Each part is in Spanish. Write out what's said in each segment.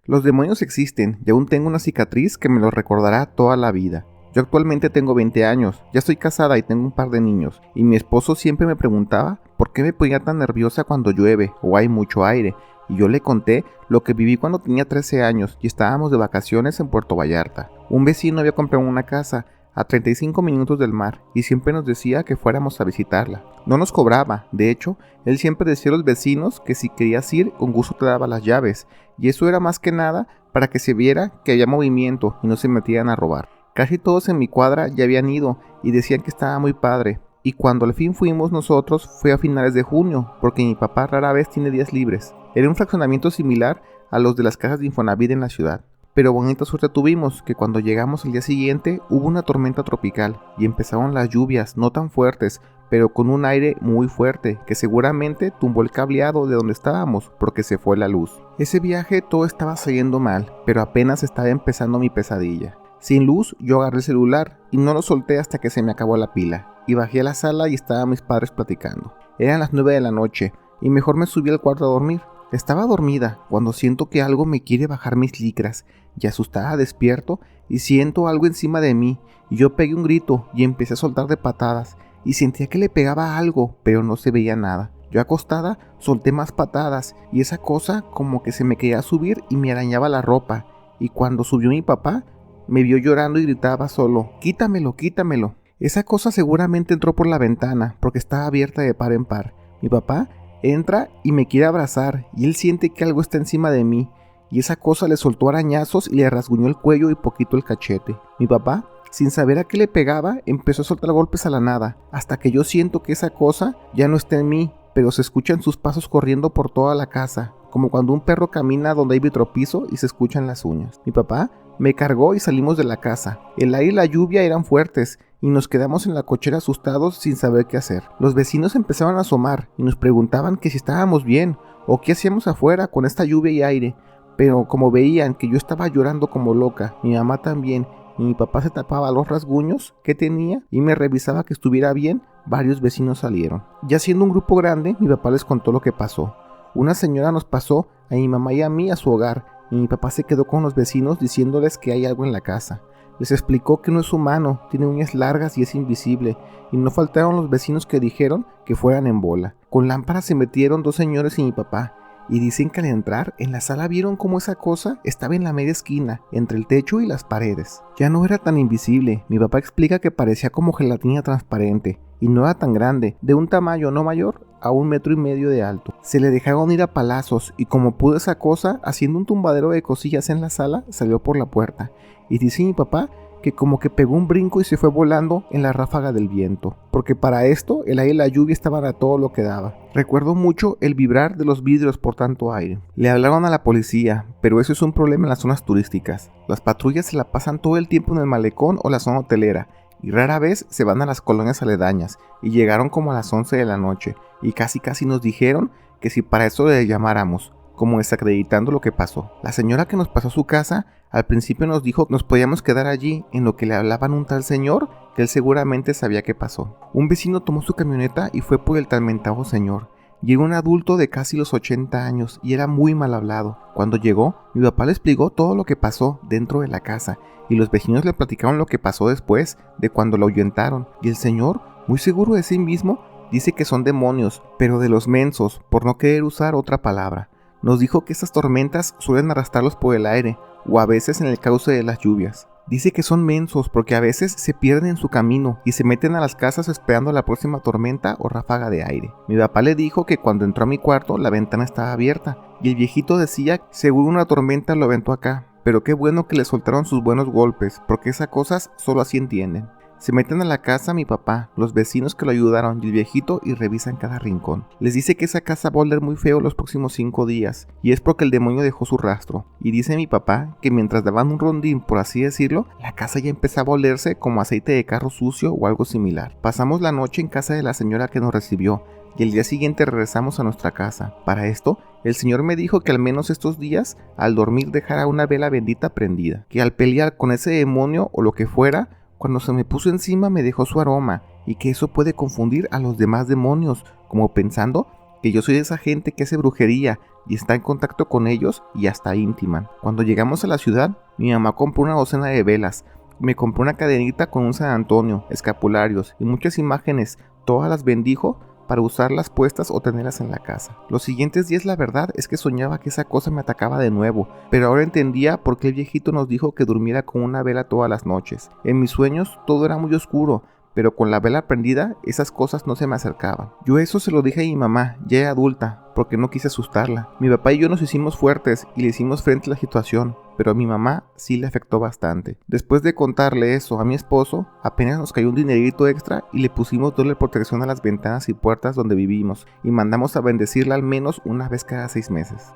Los demonios existen y aún tengo una cicatriz que me lo recordará toda la vida. Yo actualmente tengo 20 años, ya estoy casada y tengo un par de niños, y mi esposo siempre me preguntaba por qué me ponía tan nerviosa cuando llueve o hay mucho aire, y yo le conté lo que viví cuando tenía 13 años y estábamos de vacaciones en Puerto Vallarta. Un vecino había comprado una casa a 35 minutos del mar y siempre nos decía que fuéramos a visitarla. No nos cobraba, de hecho, él siempre decía a los vecinos que si querías ir, con gusto te daba las llaves, y eso era más que nada para que se viera que había movimiento y no se metían a robar. Casi todos en mi cuadra ya habían ido y decían que estaba muy padre, y cuando al fin fuimos nosotros fue a finales de junio, porque mi papá rara vez tiene días libres. Era un fraccionamiento similar a los de las casas de Infonavit en la ciudad. Pero bonita suerte tuvimos que cuando llegamos al día siguiente hubo una tormenta tropical y empezaron las lluvias, no tan fuertes, pero con un aire muy fuerte que seguramente tumbó el cableado de donde estábamos porque se fue la luz. Ese viaje todo estaba saliendo mal, pero apenas estaba empezando mi pesadilla. Sin luz yo agarré el celular y no lo solté hasta que se me acabó la pila, y bajé a la sala y estaban mis padres platicando. Eran las 9 de la noche y mejor me subí al cuarto a dormir. Estaba dormida cuando siento que algo me quiere bajar mis licras y asustada despierto y siento algo encima de mí y yo pegué un grito y empecé a soltar de patadas y sentía que le pegaba algo pero no se veía nada. Yo acostada solté más patadas y esa cosa como que se me quería subir y me arañaba la ropa, y cuando subió mi papá me vio llorando y gritaba solo: "Quítamelo, quítamelo". Esa cosa seguramente entró por la ventana porque estaba abierta de par en par. Mi papá entra y me quiere abrazar y él siente que algo está encima de mí y esa cosa le soltó arañazos y le rasguñó el cuello y poquito el cachete. Mi papá, sin saber a qué le pegaba, empezó a soltar golpes a la nada, hasta que yo siento que esa cosa ya no está en mí, pero se escuchan sus pasos corriendo por toda la casa, como cuando un perro camina donde hay vitropiso y se escuchan las uñas. Mi papá me cargó y salimos de la casa. El aire y la lluvia eran fuertes y nos quedamos en la cochera asustados sin saber qué hacer. Los vecinos empezaban a asomar y nos preguntaban que si estábamos bien o qué hacíamos afuera con esta lluvia y aire, pero como veían que yo estaba llorando como loca, mi mamá también, y mi papá se tapaba los rasguños que tenía y me revisaba que estuviera bien, varios vecinos salieron. Ya siendo un grupo grande, mi papá les contó lo que pasó. Una señora nos pasó a mi mamá y a mí a su hogar, y mi papá se quedó con los vecinos diciéndoles que hay algo en la casa. Les explicó que no es humano, tiene uñas largas y es invisible, y no faltaron los vecinos que dijeron que fueran en bola. Con lámparas se metieron dos señores y mi papá, y dicen que al entrar en la sala vieron cómo esa cosa estaba en la media esquina, entre el techo y las paredes. Ya no era tan invisible, mi papá explica que parecía como gelatina transparente, y no era tan grande, de un tamaño no mayor a 1,5 metros de alto. Se le dejaron ir a palazos y como pudo esa cosa, haciendo un tumbadero de cosillas en la sala, salió por la puerta. Y dice mi papá que como que pegó un brinco y se fue volando en la ráfaga del viento, porque para esto el aire y la lluvia estaban a todo lo que daba. Recuerdo mucho el vibrar de los vidrios por tanto aire. Le hablaron a la policía, pero eso es un problema en las zonas turísticas. Las patrullas se la pasan todo el tiempo en el malecón o la zona hotelera, y rara vez se van a las colonias aledañas, y llegaron como a las 11 de la noche, y casi nos dijeron que si para eso le llamáramos, como desacreditando lo que pasó. La señora que nos pasó a su casa al principio nos dijo que nos podíamos quedar allí, en lo que le hablaban un tal señor que él seguramente sabía qué pasó. Un vecino tomó su camioneta y fue por el tal mentado señor. Y era un adulto de casi los 80 años y era muy mal hablado. Cuando llegó, mi papá le explicó todo lo que pasó dentro de la casa y los vecinos le platicaron lo que pasó después de cuando lo ahuyentaron. Y el señor, muy seguro de sí mismo, dice que son demonios, pero de los mensos, por no querer usar otra palabra. Nos dijo que estas tormentas suelen arrastrarlos por el aire o a veces en el cauce de las lluvias. Dice que son mensos porque a veces se pierden en su camino y se meten a las casas esperando la próxima tormenta o ráfaga de aire. Mi papá le dijo que cuando entró a mi cuarto la ventana estaba abierta y el viejito decía que seguro una tormenta lo aventó acá, pero qué bueno que le soltaron sus buenos golpes porque esas cosas solo así entienden. Se meten a la casa mi papá, los vecinos que lo ayudaron y el viejito y revisan cada rincón. Les dice que esa casa va a oler muy feo los próximos 5 días y es porque el demonio dejó su rastro. Y dice mi papá que mientras daban un rondín, por así decirlo, la casa ya empezaba a olerse como aceite de carro sucio o algo similar. Pasamos la noche en casa de la señora que nos recibió y el día siguiente regresamos a nuestra casa. Para esto, el señor me dijo que al menos estos días, al dormir dejara una vela bendita prendida, que al pelear con ese demonio o lo que fuera, cuando se me puso encima me dejó su aroma y que eso puede confundir a los demás demonios, como pensando que yo soy de esa gente que hace brujería y está en contacto con ellos y hasta intiman. Cuando llegamos a la ciudad, mi mamá compró una docena de velas, me compró una cadenita con un San Antonio, escapularios y muchas imágenes, todas las bendijo para usarlas puestas o tenerlas en la casa. Los siguientes días la verdad es que soñaba que esa cosa me atacaba de nuevo, pero ahora entendía por qué el viejito nos dijo que durmiera con una vela todas las noches. En mis sueños todo era muy oscuro, pero con la vela prendida esas cosas no se me acercaban. Yo eso se lo dije a mi mamá, ya adulta, porque no quise asustarla. Mi papá y yo nos hicimos fuertes y le hicimos frente a la situación, pero a mi mamá sí le afectó bastante. Después de contarle eso a mi esposo, apenas nos cayó un dinerito extra y le pusimos doble protección a las ventanas y puertas donde vivimos y mandamos a bendecirla al menos una vez cada 6 meses.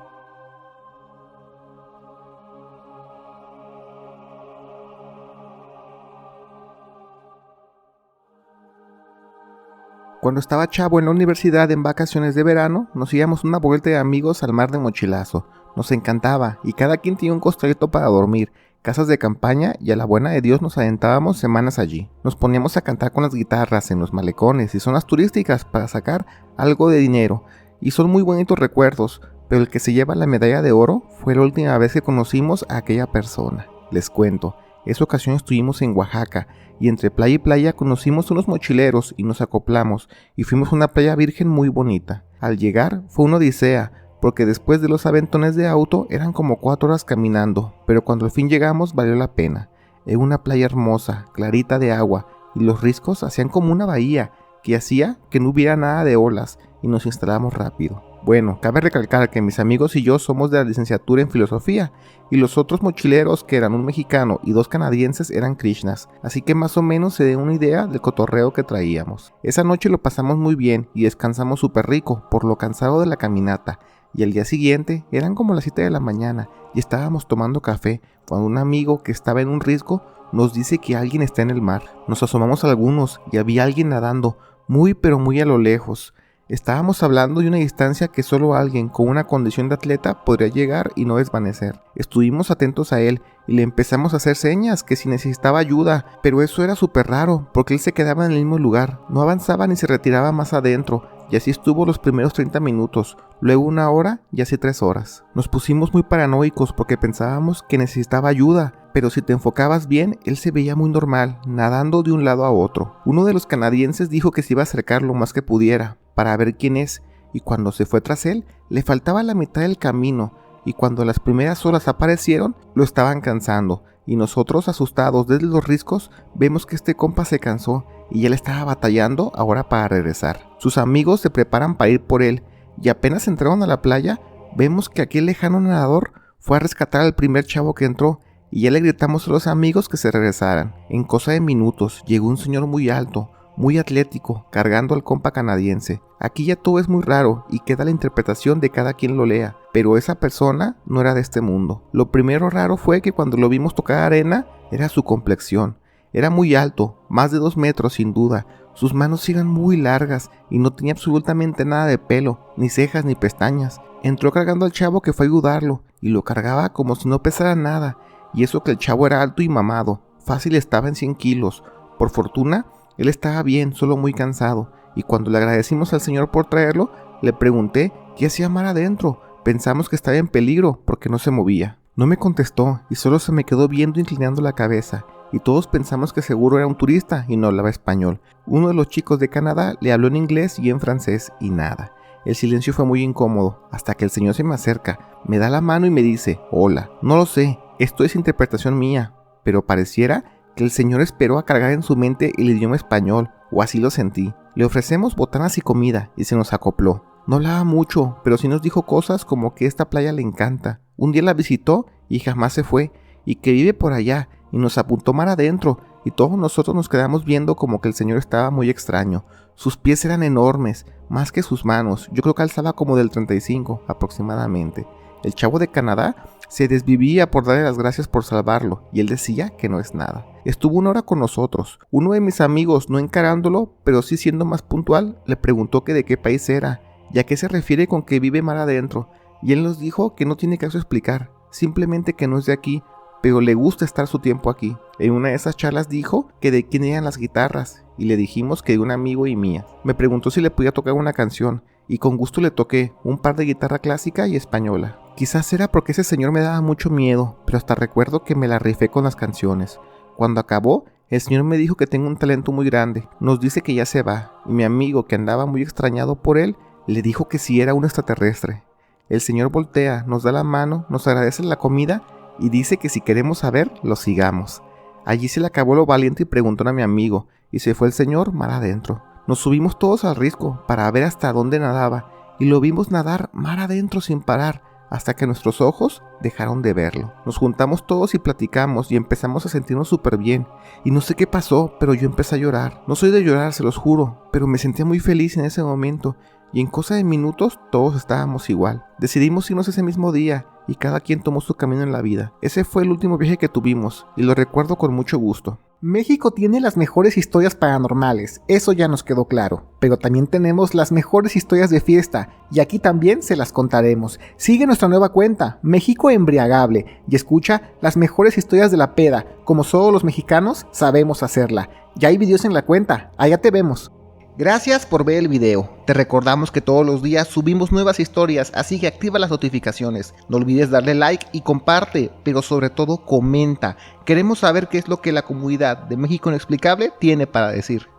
Cuando estaba chavo en la universidad en vacaciones de verano, nos íbamos una vuelta de amigos al mar de Mochilazo. Nos encantaba y cada quien tenía un costalito para dormir, casas de campaña y a la buena de Dios nos adentábamos semanas allí. Nos poníamos a cantar con las guitarras en los malecones y zonas turísticas para sacar algo de dinero. Y son muy bonitos recuerdos, pero el que se lleva la medalla de oro fue la última vez que conocimos a aquella persona. Les cuento. Esa ocasión estuvimos en Oaxaca y entre playa y playa conocimos unos mochileros y nos acoplamos y fuimos a una playa virgen muy bonita. Al llegar fue una odisea porque después de los aventones de auto eran como 4 horas caminando, pero cuando al fin llegamos valió la pena. Era una playa hermosa, clarita de agua y los riscos hacían como una bahía que hacía que no hubiera nada de olas y nos instalamos rápido. Bueno, cabe recalcar que mis amigos y yo somos de la licenciatura en filosofía y los otros mochileros, que eran un mexicano y 2 canadienses, eran Krishnas, así que más o menos se den una idea del cotorreo que traíamos. Esa noche lo pasamos muy bien y descansamos súper rico por lo cansado de la caminata y al día siguiente eran como las 7 de la mañana y estábamos tomando café cuando un amigo que estaba en un risco nos dice que alguien está en el mar. Nos asomamos algunos y había alguien nadando muy pero muy a lo lejos. Estábamos hablando de una distancia que solo alguien con una condición de atleta podría llegar y no desvanecer. Estuvimos atentos a él y le empezamos a hacer señas que si necesitaba ayuda, pero eso era súper raro porque él se quedaba en el mismo lugar, no avanzaba ni se retiraba más adentro y así estuvo los primeros 30 minutos, luego 1 hora y así 3 horas. Nos pusimos muy paranoicos porque pensábamos que necesitaba ayuda, pero si te enfocabas bien, él se veía muy normal, nadando de un lado a otro. Uno de los canadienses dijo que se iba a acercar lo más que pudiera, para ver quién es, y cuando se fue tras él, le faltaba la mitad del camino, y cuando las primeras olas aparecieron, lo estaban cansando, y nosotros, asustados desde los riscos, vemos que este compa se cansó, y él estaba batallando ahora para regresar. Sus amigos se preparan para ir por él, y apenas entraron a la playa, vemos que aquel lejano nadador fue a rescatar al primer chavo que entró, y ya le gritamos a los amigos que se regresaran. En cosa de minutos, llegó un señor muy alto, muy atlético, cargando al compa canadiense. Aquí ya todo es muy raro y queda la interpretación de cada quien lo lea, pero esa persona no era de este mundo. Lo primero raro fue que cuando lo vimos tocar arena, era su complexión. Era muy alto, más de 2 metros sin duda, sus manos eran muy largas y no tenía absolutamente nada de pelo, ni cejas ni pestañas. Entró cargando al chavo que fue a ayudarlo y lo cargaba como si no pesara nada, y eso que el chavo era alto y mamado, fácil estaba en 100 kilos. Por fortuna, él estaba bien, solo muy cansado, y cuando le agradecimos al señor por traerlo, le pregunté qué hacía mar adentro. Pensamos que estaba en peligro porque no se movía. No me contestó y solo se me quedó viendo inclinando la cabeza, y todos pensamos que seguro era un turista y no hablaba español. Uno de los chicos de Canadá le habló en inglés y en francés y nada. El silencio fue muy incómodo, hasta que el señor se me acerca, me da la mano y me dice, hola. No lo sé, esto es interpretación mía, pero pareciera que el señor esperó a cargar en su mente el idioma español, o así lo sentí. Le ofrecemos botanas y comida, y se nos acopló. No hablaba mucho, pero sí nos dijo cosas como que esta playa le encanta. Un día la visitó y jamás se fue, y que vive por allá, y nos apuntó mar adentro, y todos nosotros nos quedamos viendo como que el señor estaba muy extraño. Sus pies eran enormes, más que sus manos, yo creo que alzaba como del 35 aproximadamente. El chavo de Canadá se desvivía por darle las gracias por salvarlo, y él decía que no es nada. Estuvo 1 hora con nosotros. Uno de mis amigos, no encarándolo, pero sí siendo más puntual, le preguntó que de qué país era, y a qué se refiere con que vive mar adentro, y él nos dijo que no tiene caso explicar, simplemente que no es de aquí, pero le gusta estar su tiempo aquí. En una de esas charlas dijo que de quién eran las guitarras, y le dijimos que de un amigo y mía. Me preguntó si le podía tocar una canción, y con gusto le toqué un par de guitarra clásica y española. Quizás era porque ese señor me daba mucho miedo, pero hasta recuerdo que me la rifé con las canciones. Cuando acabó, el señor me dijo que tengo un talento muy grande, nos dice que ya se va, y mi amigo, que andaba muy extrañado por él, le dijo que si era un extraterrestre. El señor voltea, nos da la mano, nos agradece la comida y dice que si queremos saber, lo sigamos. Allí se le acabó lo valiente y preguntó a mi amigo, y se fue el señor mar adentro. Nos subimos todos al risco para ver hasta dónde nadaba, y lo vimos nadar mar adentro sin parar, hasta que nuestros ojos dejaron de verlo. Nos juntamos todos y platicamos y empezamos a sentirnos súper bien. Y no sé qué pasó, pero yo empecé a llorar. No soy de llorar, se los juro, pero me sentía muy feliz en ese momento. Y en cosa de minutos todos estábamos igual. Decidimos irnos ese mismo día y cada quien tomó su camino en la vida. Ese fue el último viaje que tuvimos y lo recuerdo con mucho gusto. México tiene las mejores historias paranormales, eso ya nos quedó claro, pero también tenemos las mejores historias de fiesta y aquí también se las contaremos. Sigue nuestra nueva cuenta, México Embriagable, y escucha las mejores historias de la peda, como solo los mexicanos sabemos hacerla. Ya hay videos en la cuenta, allá te vemos. Gracias por ver el video. Te recordamos que todos los días subimos nuevas historias, así que activa las notificaciones. No olvides darle like y comparte, pero sobre todo comenta. Queremos saber qué es lo que la comunidad de México Inexplicable tiene para decir.